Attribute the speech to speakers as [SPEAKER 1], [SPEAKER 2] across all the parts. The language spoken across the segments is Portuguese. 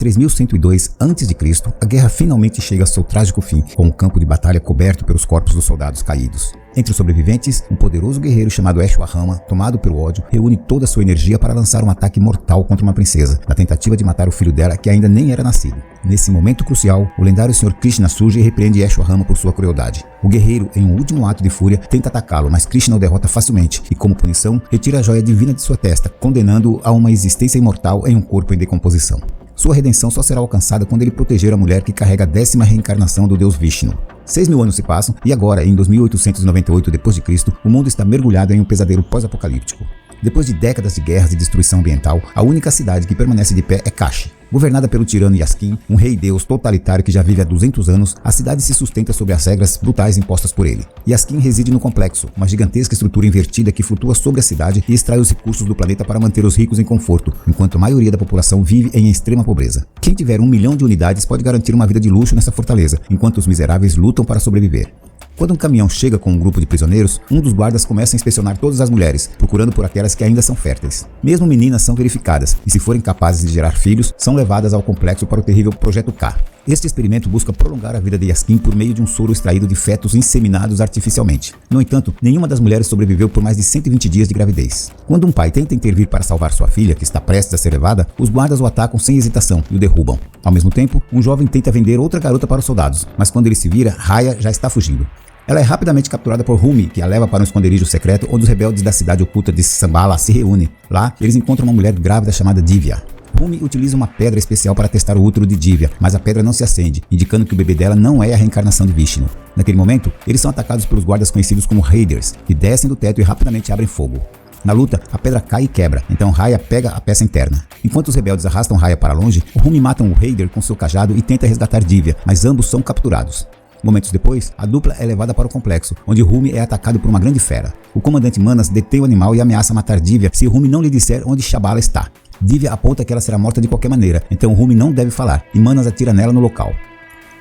[SPEAKER 1] 3102 a.C., a guerra finalmente chega ao seu trágico fim, com o campo de batalha coberto pelos corpos dos soldados caídos. Entre os sobreviventes, um poderoso guerreiro chamado Ashwahama, tomado pelo ódio, reúne toda a sua energia para lançar um ataque mortal contra uma princesa, na tentativa de matar o filho dela que ainda nem era nascido. Nesse momento crucial, o lendário Sr. Krishna surge e repreende Ashwahama por sua crueldade. O guerreiro, em um último ato de fúria, tenta atacá-lo, mas Krishna o derrota facilmente e, como punição, retira a joia divina de sua testa, condenando-o a uma existência imortal em um corpo em decomposição. Sua redenção só será alcançada quando ele proteger a mulher que carrega a 10ª reencarnação do deus Vishnu. 6.000 anos se passam e agora, em 2898 d.C., o mundo está mergulhado em um pesadelo pós-apocalíptico. Depois de décadas de guerras e destruição ambiental, a única cidade que permanece de pé é Kashi. Governada pelo tirano Yaskin, um rei-deus totalitário que já vive há 200 anos, a cidade se sustenta sob as regras brutais impostas por ele. Yaskin reside no complexo, uma gigantesca estrutura invertida que flutua sobre a cidade e extrai os recursos do planeta para manter os ricos em conforto, enquanto a maioria da população vive em extrema pobreza. Quem tiver 1 milhão de unidades pode garantir uma vida de luxo nessa fortaleza, enquanto os miseráveis lutam para sobreviver. Quando um caminhão chega com um grupo de prisioneiros, um dos guardas começa a inspecionar todas as mulheres, procurando por aquelas que ainda são férteis. Mesmo meninas são verificadas, e se forem capazes de gerar filhos, são levadas ao complexo para o terrível Projeto K. Este experimento busca prolongar a vida de Yaskin por meio de um soro extraído de fetos inseminados artificialmente. No entanto, nenhuma das mulheres sobreviveu por mais de 120 dias de gravidez. Quando um pai tenta intervir para salvar sua filha, que está prestes a ser levada, os guardas o atacam sem hesitação e o derrubam. Ao mesmo tempo, um jovem tenta vender outra garota para os soldados, mas quando ele se vira, Raya já está fugindo. Ela é rapidamente capturada por Rumi, que a leva para um esconderijo secreto onde os rebeldes da cidade oculta de Shambhala se reúnem. Lá, eles encontram uma mulher grávida chamada Divya. Rumi utiliza uma pedra especial para testar o útero de Divya, mas a pedra não se acende, indicando que o bebê dela não é a reencarnação de Vishnu. Naquele momento, eles são atacados pelos guardas conhecidos como Raiders, que descem do teto e rapidamente abrem fogo. Na luta, a pedra cai e quebra, então Raya pega a peça interna. Enquanto os rebeldes arrastam Raya para longe, Rumi mata o Raider com seu cajado e tenta resgatar Divya, mas ambos são capturados. Momentos depois, a dupla é levada para o complexo, onde Rumi é atacado por uma grande fera. O comandante Manas detém o animal e ameaça matar Divya se Rumi não lhe disser onde Shambhala está. Divya aponta que ela será morta de qualquer maneira, então Rumi não deve falar, e Manas atira nela no local.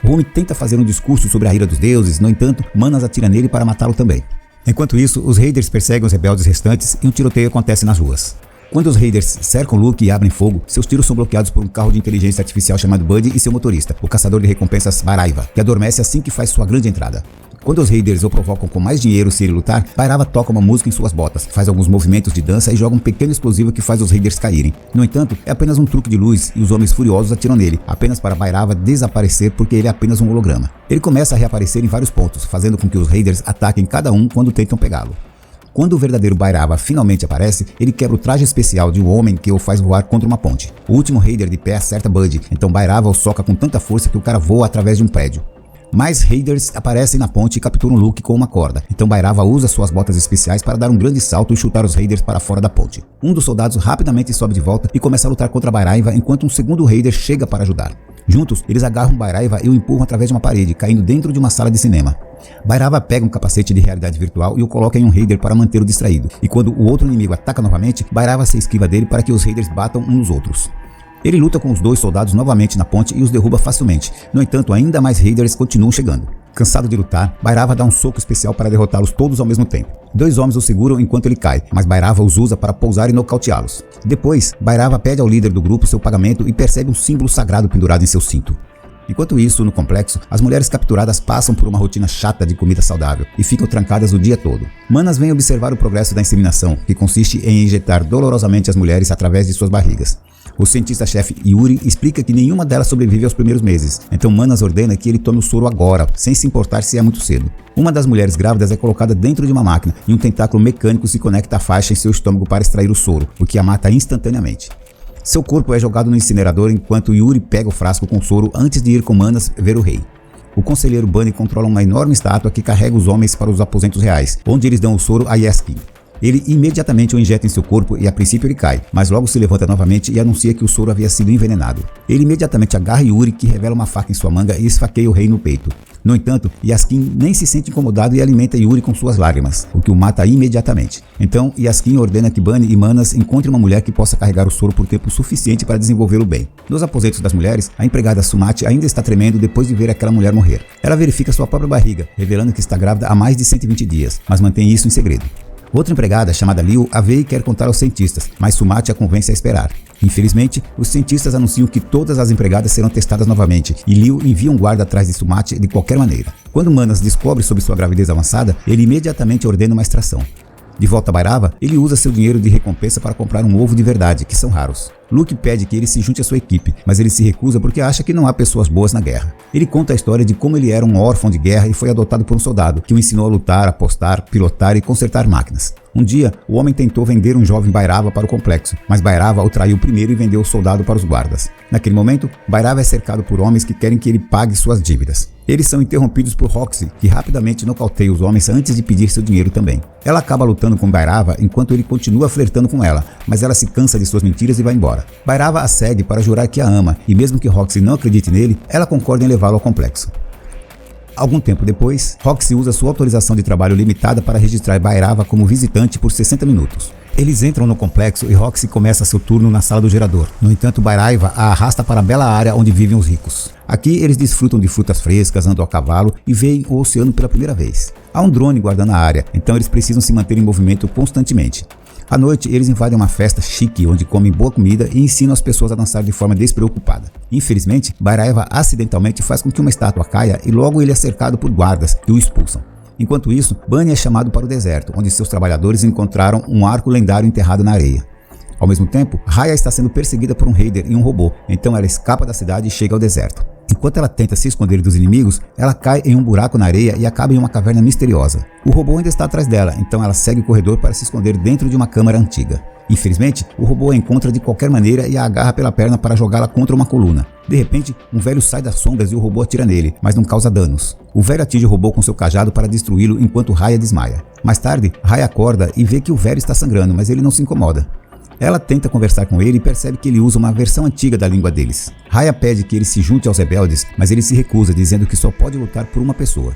[SPEAKER 1] Rumi tenta fazer um discurso sobre a ira dos deuses, no entanto, Manas atira nele para matá-lo também. Enquanto isso, os Raiders perseguem os rebeldes restantes e um tiroteio acontece nas ruas. Quando os Raiders cercam Luke e abrem fogo, seus tiros são bloqueados por um carro de inteligência artificial chamado Buddy e seu motorista, o caçador de recompensas Bhairava, que adormece assim que faz sua grande entrada. Quando os Raiders o provocam com mais dinheiro se ele lutar, Bhairava toca uma música em suas botas, faz alguns movimentos de dança e joga um pequeno explosivo que faz os Raiders caírem. No entanto, é apenas um truque de luz e os homens furiosos atiram nele, apenas para Bhairava desaparecer porque ele é apenas um holograma. Ele começa a reaparecer em vários pontos, fazendo com que os Raiders ataquem cada um quando tentam pegá-lo. Quando o verdadeiro Bhairava finalmente aparece, ele quebra o traje especial de um homem que o faz voar contra uma ponte. O último Raider de pé acerta Buddy, então Bhairava o soca com tanta força que o cara voa através de um prédio. Mais Raiders aparecem na ponte e capturam Luke com uma corda, então Bhairava usa suas botas especiais para dar um grande salto e chutar os Raiders para fora da ponte. Um dos soldados rapidamente sobe de volta e começa a lutar contra Bhairava enquanto um segundo Raider chega para ajudar. Juntos, eles agarram Bhairava e o empurram através de uma parede, caindo dentro de uma sala de cinema. Bhairava pega um capacete de realidade virtual e o coloca em um Raider para mantê-lo distraído, e quando o outro inimigo ataca novamente, Bhairava se esquiva dele para que os Raiders batam uns nos outros. Ele luta com os dois soldados novamente na ponte e os derruba facilmente. No entanto, ainda mais Raiders continuam chegando. Cansado de lutar, Bhairava dá um soco especial para derrotá-los todos ao mesmo tempo. 2 homens o seguram enquanto ele cai, mas Bhairava os usa para pousar e nocauteá-los. Depois, Bhairava pede ao líder do grupo seu pagamento e percebe um símbolo sagrado pendurado em seu cinto. Enquanto isso, no complexo, as mulheres capturadas passam por uma rotina chata de comida saudável e ficam trancadas o dia todo. Manas vem observar o progresso da inseminação, que consiste em injetar dolorosamente as mulheres através de suas barrigas. O cientista-chefe Yuri explica que nenhuma delas sobrevive aos primeiros meses, então Manas ordena que ele tome o soro agora, sem se importar se é muito cedo. Uma das mulheres grávidas é colocada dentro de uma máquina e um tentáculo mecânico se conecta à faixa em seu estômago para extrair o soro, o que a mata instantaneamente. Seu corpo é jogado no incinerador enquanto Yuri pega o frasco com soro antes de ir com Manas ver o rei. O conselheiro Bunny controla uma enorme estátua que carrega os homens para os aposentos reais, onde eles dão o soro a Yaskin. Ele imediatamente o injeta em seu corpo e a princípio ele cai, mas logo se levanta novamente e anuncia que o soro havia sido envenenado. Ele imediatamente agarra Yuri, que revela uma faca em sua manga e esfaqueia o rei no peito. No entanto, Yaskin nem se sente incomodado e alimenta Yuri com suas lágrimas, o que o mata imediatamente. Então, Yaskin ordena que Bunny e Manas encontrem uma mulher que possa carregar o soro por tempo suficiente para desenvolvê-lo bem. Nos aposentos das mulheres, a empregada Sumati ainda está tremendo depois de ver aquela mulher morrer. Ela verifica sua própria barriga, revelando que está grávida há mais de 120 dias, mas mantém isso em segredo. Outra empregada, chamada Liu, a vê e quer contar aos cientistas, mas Sumati a convence a esperar. Infelizmente, os cientistas anunciam que todas as empregadas serão testadas novamente e Liu envia um guarda atrás de Sumati de qualquer maneira. Quando Manas descobre sobre sua gravidez avançada, ele imediatamente ordena uma extração. De volta a Bhairava, ele usa seu dinheiro de recompensa para comprar um ovo de verdade, que são raros. Luke pede que ele se junte à sua equipe, mas ele se recusa porque acha que não há pessoas boas na guerra. Ele conta a história de como ele era um órfão de guerra e foi adotado por um soldado, que o ensinou a lutar, apostar, pilotar e consertar máquinas. Um dia, o homem tentou vender um jovem Bhairava para o complexo, mas Bhairava o traiu primeiro e vendeu o soldado para os guardas. Naquele momento, Bhairava é cercado por homens que querem que ele pague suas dívidas. Eles são interrompidos por Roxy, que rapidamente nocauteia os homens antes de pedir seu dinheiro também. Ela acaba lutando com Bhairava enquanto ele continua flertando com ela, mas ela se cansa de suas mentiras e vai embora. Bhairava a segue para jurar que a ama, e mesmo que Roxy não acredite nele, ela concorda em levá-lo ao complexo. Algum tempo depois, Roxy usa sua autorização de trabalho limitada para registrar Bhairava como visitante por 60 minutos. Eles entram no complexo e Roxy começa seu turno na sala do gerador. No entanto, Bhairava a arrasta para a bela área onde vivem os ricos. Aqui eles desfrutam de frutas frescas, andam a cavalo e veem o oceano pela primeira vez. Há um drone guardando a área, então eles precisam se manter em movimento constantemente. À noite, eles invadem uma festa chique onde comem boa comida e ensinam as pessoas a dançar de forma despreocupada. Infelizmente, Bhairava acidentalmente faz com que uma estátua caia e logo ele é cercado por guardas que o expulsam. Enquanto isso, Bunny é chamado para o deserto, onde seus trabalhadores encontraram um arco lendário enterrado na areia. Ao mesmo tempo, Raya está sendo perseguida por um raider e um robô, então ela escapa da cidade e chega ao deserto. Enquanto ela tenta se esconder dos inimigos, ela cai em um buraco na areia e acaba em uma caverna misteriosa. O robô ainda está atrás dela, então ela segue o corredor para se esconder dentro de uma câmara antiga. Infelizmente, o robô a encontra de qualquer maneira e a agarra pela perna para jogá-la contra uma coluna. De repente, um velho sai das sombras e o robô atira nele, mas não causa danos. O velho atinge o robô com seu cajado para destruí-lo enquanto Raya desmaia. Mais tarde, Raya acorda e vê que o velho está sangrando, mas ele não se incomoda. Ela tenta conversar com ele e percebe que ele usa uma versão antiga da língua deles. Raya pede que ele se junte aos rebeldes, mas ele se recusa, dizendo que só pode lutar por uma pessoa.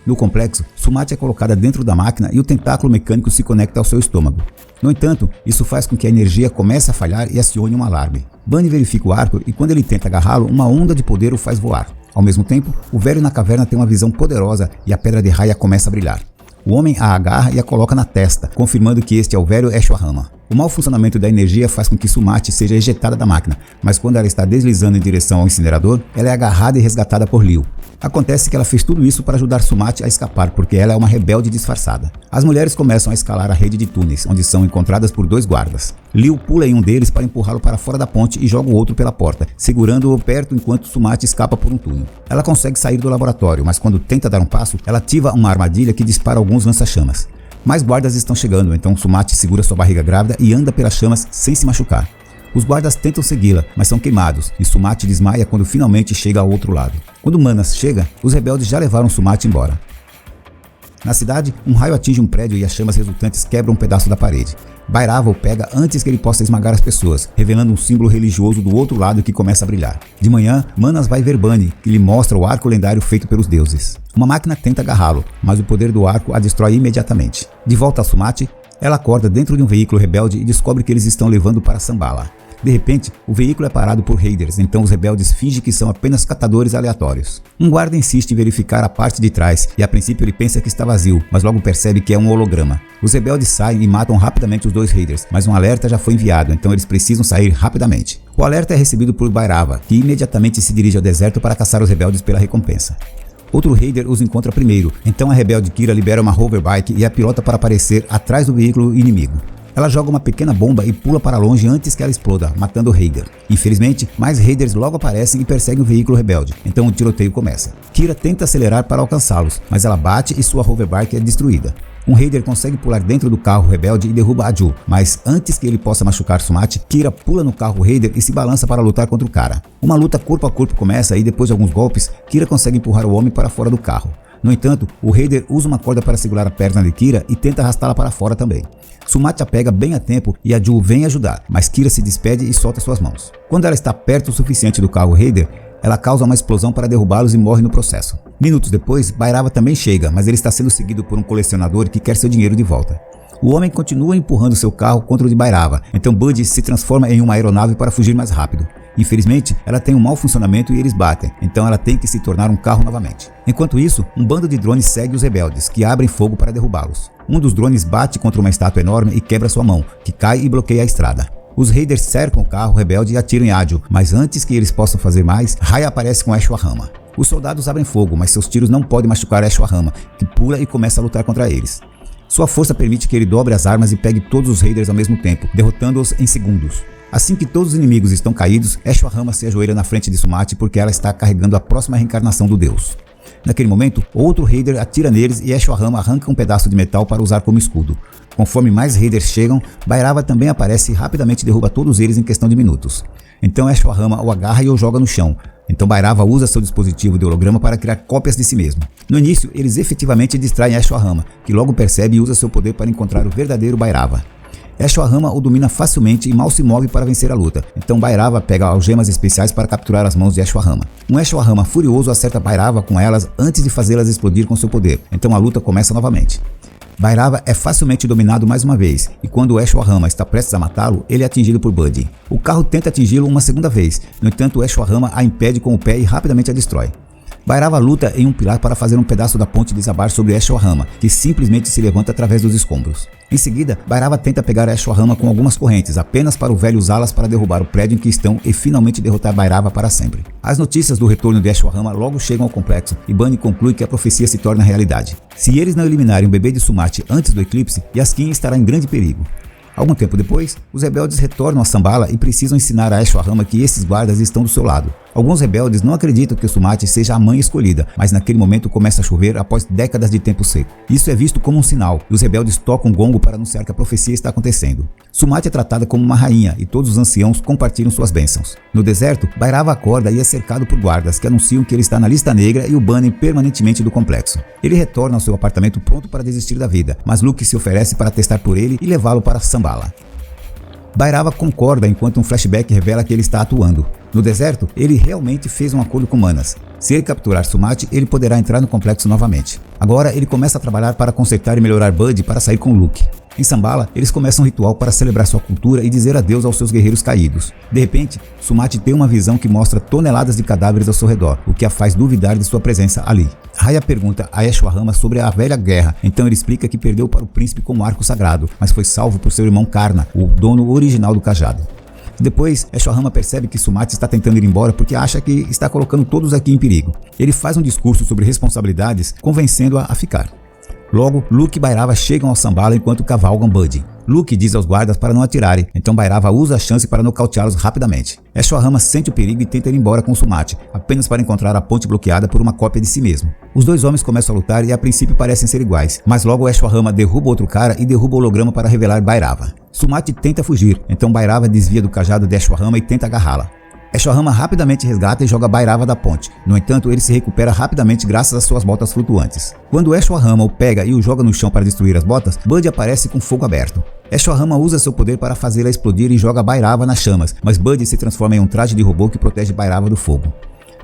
[SPEAKER 1] No complexo, Sumati é colocada dentro da máquina e o tentáculo mecânico se conecta ao seu estômago. No entanto, isso faz com que a energia comece a falhar e acione um alarme. Bunny verifica o arco e quando ele tenta agarrá-lo, uma onda de poder o faz voar. Ao mesmo tempo, o velho na caverna tem uma visão poderosa e a pedra de Raya começa a brilhar. O homem a agarra e a coloca na testa, confirmando que este é o velho Ashwahama. O mau funcionamento da energia faz com que Sumati seja ejetada da máquina, mas quando ela está deslizando em direção ao incinerador, ela é agarrada e resgatada por Liu. Acontece que ela fez tudo isso para ajudar Sumati a escapar, porque ela é uma rebelde disfarçada. As mulheres começam a escalar a rede de túneis, onde são encontradas por dois guardas. Liu pula em um deles para empurrá-lo para fora da ponte e joga o outro pela porta, segurando-o perto enquanto Sumati escapa por um túnel. Ela consegue sair do laboratório, mas quando tenta dar um passo, ela ativa uma armadilha que dispara alguns lança-chamas. Mais guardas estão chegando, então Sumati segura sua barriga grávida e anda pelas chamas sem se machucar. Os guardas tentam segui-la, mas são queimados, e Sumati desmaia quando finalmente chega ao outro lado. Quando Manas chega, os rebeldes já levaram Sumati embora. Na cidade, um raio atinge um prédio e as chamas resultantes quebram um pedaço da parede. Bhairava o pega antes que ele possa esmagar as pessoas, revelando um símbolo religioso do outro lado que começa a brilhar. De manhã, Manas vai ver Bunny, que lhe mostra o arco lendário feito pelos deuses. Uma máquina tenta agarrá-lo, mas o poder do arco a destrói imediatamente. De volta a Sumati, ela acorda dentro de um veículo rebelde e descobre que eles estão levando para Shambhala. De repente, o veículo é parado por raiders, então os rebeldes fingem que são apenas catadores aleatórios. Um guarda insiste em verificar a parte de trás e a princípio ele pensa que está vazio, mas logo percebe que é um holograma. Os rebeldes saem e matam rapidamente os dois raiders, mas um alerta já foi enviado, então eles precisam sair rapidamente. O alerta é recebido por Bhairava, que imediatamente se dirige ao deserto para caçar os rebeldes pela recompensa. Outro raider os encontra primeiro, então a rebelde Kira libera uma hoverbike e a pilota para aparecer atrás do veículo inimigo. Ela joga uma pequena bomba e pula para longe antes que ela exploda, matando o raider. Infelizmente, mais raiders logo aparecem e perseguem o veículo rebelde, então o tiroteio começa. Kira tenta acelerar para alcançá-los, mas ela bate e sua hoverbike é destruída. Um raider consegue pular dentro do carro rebelde e derruba a Ju, mas antes que ele possa machucar Sumati, Kira pula no carro raider e se balança para lutar contra o cara. Uma luta corpo a corpo começa e depois de alguns golpes, Kira consegue empurrar o homem para fora do carro. No entanto, o raider usa uma corda para segurar a perna de Kira e tenta arrastá-la para fora também. Sumati a pega bem a tempo e a Ju vem ajudar, mas Kira se despede e solta suas mãos. Quando ela está perto o suficiente do carro raider, ela causa uma explosão para derrubá-los e morre no processo. Minutos depois, Bhairava também chega, mas ele está sendo seguido por um colecionador que quer seu dinheiro de volta. O homem continua empurrando seu carro contra o de Bhairava, então Buddy se transforma em uma aeronave para fugir mais rápido. Infelizmente, ela tem um mau funcionamento e eles batem, então ela tem que se tornar um carro novamente. Enquanto isso, um bando de drones segue os rebeldes, que abrem fogo para derrubá-los. Um dos drones bate contra uma estátua enorme e quebra sua mão, que cai e bloqueia a estrada. Os raiders cercam o carro rebelde e atiram em Agil, mas antes que eles possam fazer mais, Raya aparece com Ashwahama. Os soldados abrem fogo, mas seus tiros não podem machucar Ashwahama, que pula e começa a lutar contra eles. Sua força permite que ele dobre as armas e pegue todos os raiders ao mesmo tempo, derrotando-os em segundos. Assim que todos os inimigos estão caídos, Ashwahama se ajoelha na frente de Sumati porque ela está carregando a próxima reencarnação do deus. Naquele momento, outro raider atira neles e Ashwahama arranca um pedaço de metal para usar como escudo. Conforme mais raiders chegam, Bhairava também aparece e rapidamente derruba todos eles em questão de minutos. Então Ashwahama o agarra e o joga no chão. Então Bhairava usa seu dispositivo de holograma para criar cópias de si mesmo. No início, eles efetivamente distraem Ashwahama, que logo percebe e usa seu poder para encontrar o verdadeiro Bhairava. Ashwahama o domina facilmente e mal se move para vencer a luta, então Bhairava pega algemas especiais para capturar as mãos de Ashwahama. Um Ashwahama furioso acerta Bhairava com elas antes de fazê-las explodir com seu poder, então a luta começa novamente. Bhairava é facilmente dominado mais uma vez, e quando o Ashwahama está prestes a matá-lo, ele é atingido por Buddy. O carro tenta atingi-lo uma segunda vez, no entanto o Ashwahama a impede com o pé e rapidamente a destrói. Bhairava luta em um pilar para fazer um pedaço da ponte desabar sobre Ashwahama, que simplesmente se levanta através dos escombros. Em seguida, Bhairava tenta pegar Ashwahama com algumas correntes, apenas para o velho usá-las para derrubar o prédio em que estão e finalmente derrotar Bhairava para sempre. As notícias do retorno de Ashwahama logo chegam ao complexo e Bunny conclui que a profecia se torna realidade. Se eles não eliminarem o bebê de Sumati antes do eclipse, Yaskin estará em grande perigo. Algum tempo depois, os rebeldes retornam a Shambhala e precisam ensinar a Ashwahama que esses guardas estão do seu lado. Alguns rebeldes não acreditam que o Sumati seja a mãe escolhida, mas naquele momento começa a chover após décadas de tempo seco. Isso é visto como um sinal, e os rebeldes tocam um gongo para anunciar que a profecia está acontecendo. Sumati é tratada como uma rainha e todos os anciãos compartilham suas bênçãos. No deserto, Bhairava acorda e é cercado por guardas que anunciam que ele está na lista negra e o banem permanentemente do complexo. Ele retorna ao seu apartamento pronto para desistir da vida, mas Luke se oferece para testar por ele e levá-lo para Shambhala. Bhairava concorda enquanto um flashback revela que ele está atuando. No deserto, ele realmente fez um acordo com Manas. Se ele capturar Sumati, ele poderá entrar no complexo novamente. Agora, ele começa a trabalhar para consertar e melhorar Buddy para sair com Luke. Em Shambhala, eles começam um ritual para celebrar sua cultura e dizer adeus aos seus guerreiros caídos. De repente, Sumati tem uma visão que mostra toneladas de cadáveres ao seu redor, o que a faz duvidar de sua presença ali. Raya pergunta a Ashwahama sobre a velha guerra, então ele explica que perdeu para o príncipe com um arco sagrado, mas foi salvo por seu irmão Karna, o dono original do cajado. Depois, Ashwahama percebe que Sumati está tentando ir embora porque acha que está colocando todos aqui em perigo. Ele faz um discurso sobre responsabilidades, convencendo-a a ficar. Logo, Luke e Bhairava chegam ao Shambhala enquanto cavalgam Buddy. Luke diz aos guardas para não atirarem, então Bhairava usa a chance para nocauteá-los rapidamente. Ashwahama sente o perigo e tenta ir embora com Sumati, apenas para encontrar a ponte bloqueada por uma cópia de si mesmo. Os dois homens começam a lutar e a princípio parecem ser iguais, mas logo Ashwahama derruba outro cara e derruba o holograma para revelar Bhairava. Sumati tenta fugir, então Bhairava desvia do cajado de Ashwahama e tenta agarrá-la. Ashwahama rapidamente resgata e joga Bhairava da ponte. No entanto, ele se recupera rapidamente graças às suas botas flutuantes. Quando Ashwahama o pega e o joga no chão para destruir as botas, Buddy aparece com fogo aberto. Ashwahama usa seu poder para fazê-la explodir e joga Bhairava nas chamas, mas Buddy se transforma em um traje de robô que protege Bhairava do fogo.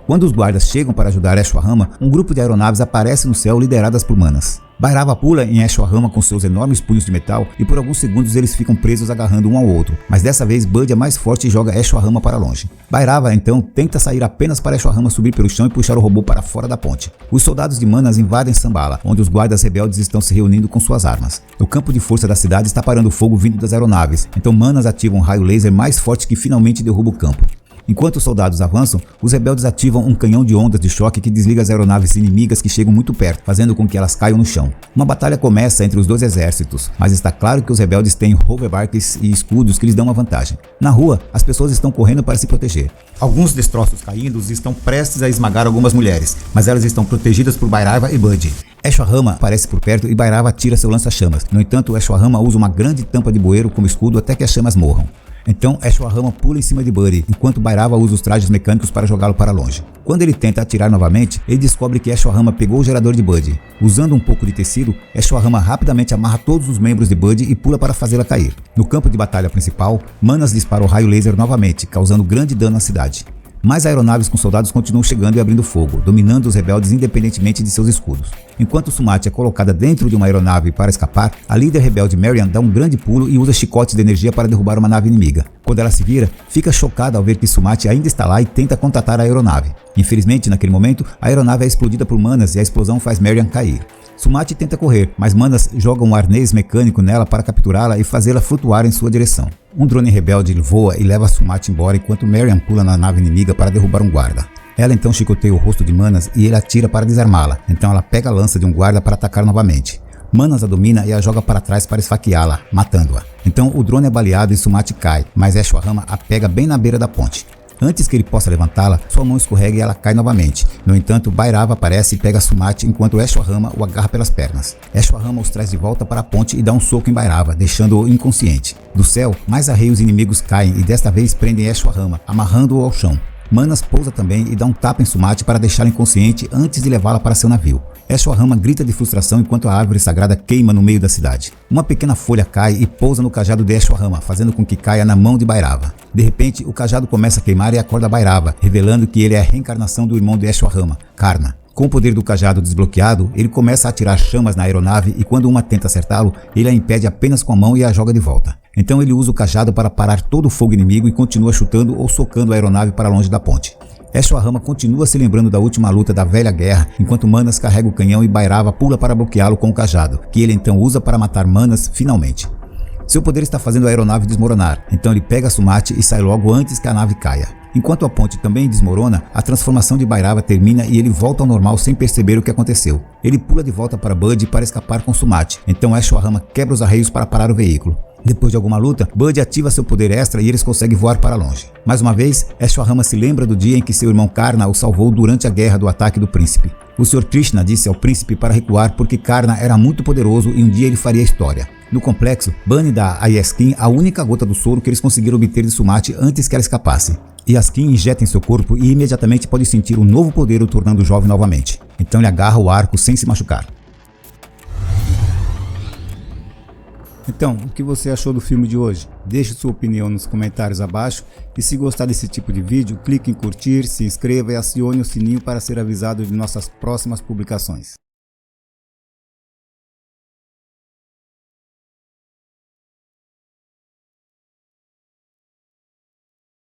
[SPEAKER 1] Quando os guardas chegam para ajudar Ashwahama, um grupo de aeronaves aparece no céu lideradas por Manas. Bhairava pula em Ashwahama com seus enormes punhos de metal e por alguns segundos eles ficam presos agarrando um ao outro, mas dessa vez Buddy é mais forte e joga Ashwahama para longe. Bhairava então tenta sair apenas para Ashwahama subir pelo chão e puxar o robô para fora da ponte. Os soldados de Manas invadem Shambhala, onde os guardas rebeldes estão se reunindo com suas armas. O campo de força da cidade está parando fogo vindo das aeronaves, então Manas ativa um raio laser mais forte que finalmente derruba o campo. Enquanto os soldados avançam, os rebeldes ativam um canhão de ondas de choque que desliga as aeronaves inimigas que chegam muito perto, fazendo com que elas caiam no chão. Uma batalha começa entre os dois exércitos, mas está claro que os rebeldes têm hoverbarks e escudos que lhes dão uma vantagem. Na rua, as pessoas estão correndo para se proteger. Alguns destroços caindo estão prestes a esmagar algumas mulheres, mas elas estão protegidas por Bhairava e Buddy. Ashwahama aparece por perto e Bhairava tira seu lança-chamas. No entanto, Ashwahama usa uma grande tampa de bueiro como escudo até que as chamas morram. Então Ashwahama pula em cima de Buddy, enquanto Bhairava usa os trajes mecânicos para jogá-lo para longe. Quando ele tenta atirar novamente, ele descobre que Ashwahama pegou o gerador de Buddy. Usando um pouco de tecido, Ashwahama rapidamente amarra todos os membros de Buddy e pula para fazê-la cair. No campo de batalha principal, Manas dispara o raio laser novamente, causando grande dano à cidade. Mais aeronaves com soldados continuam chegando e abrindo fogo, dominando os rebeldes independentemente de seus escudos. Enquanto Sumati é colocada dentro de uma aeronave para escapar, a líder rebelde Marian dá um grande pulo e usa chicotes de energia para derrubar uma nave inimiga. Quando ela se vira, fica chocada ao ver que Sumati ainda está lá e tenta contatar a aeronave. Infelizmente, naquele momento, a aeronave é explodida por Manas e a explosão faz Marian cair. Sumati tenta correr, mas Manas joga um arnês mecânico nela para capturá-la e fazê-la flutuar em sua direção. Um drone rebelde voa e leva Sumati embora enquanto Marian pula na nave inimiga para derrubar um guarda. Ela então chicoteia o rosto de Manas e ele atira para desarmá-la, então ela pega a lança de um guarda para atacar novamente. Manas a domina e a joga para trás para esfaqueá-la, matando-a. Então o drone é baleado e Sumati cai, mas Ashwagandha a pega bem na beira da ponte. Antes que ele possa levantá-la, sua mão escorrega e ela cai novamente. No entanto, Bhairava aparece e pega Sumati enquanto Ashwagandha o agarra pelas pernas. Ashwagandha os traz de volta para a ponte e dá um soco em Bhairava, deixando-o inconsciente. Do céu, mais arreios inimigos caem e desta vez prendem Ashwagandha, amarrando-o ao chão. Manas pousa também e dá um tapa em Sumati para deixá-la inconsciente antes de levá-la para seu navio. Ashwagandha grita de frustração enquanto a árvore sagrada queima no meio da cidade. Uma pequena folha cai e pousa no cajado de Ashwagandha, fazendo com que caia na mão de Bhairava. De repente, o cajado começa a queimar e acorda Bhairava, revelando que ele é a reencarnação do irmão de Ashwagandha, Karna. Com o poder do cajado desbloqueado, ele começa a atirar chamas na aeronave e quando uma tenta acertá-lo, ele a impede apenas com a mão e a joga de volta. Então ele usa o cajado para parar todo o fogo inimigo e continua chutando ou socando a aeronave para longe da ponte. Ashwagandha continua se lembrando da última luta da velha guerra, enquanto Manas carrega o canhão e Bhairava pula para bloqueá-lo com o cajado, que ele então usa para matar Manas finalmente. Seu poder está fazendo a aeronave desmoronar, então ele pega Sumati e sai logo antes que a nave caia. Enquanto a ponte também desmorona, a transformação de Bhairava termina e ele volta ao normal sem perceber o que aconteceu. Ele pula de volta para Bud para escapar com Sumati, então Ashwagandha quebra os arreios para parar o veículo. Depois de alguma luta, Bud ativa seu poder extra e eles conseguem voar para longe. Mais uma vez, Ashwagandha se lembra do dia em que seu irmão Karna o salvou durante a guerra do ataque do príncipe. O Sr. Krishna disse ao príncipe para recuar porque Karna era muito poderoso e um dia ele faria história. No complexo, Bunny dá a Yaskin a única gota do soro que eles conseguiram obter de Sumati antes que ela escapasse. Yaskin injeta em seu corpo e imediatamente pode sentir um novo poder o tornando jovem novamente. Então ele agarra o arco sem se machucar. Então, o que você achou do filme de hoje? Deixe sua opinião nos comentários abaixo e se gostar desse tipo de vídeo, clique em curtir, se inscreva e acione o sininho para ser avisado de nossas próximas publicações.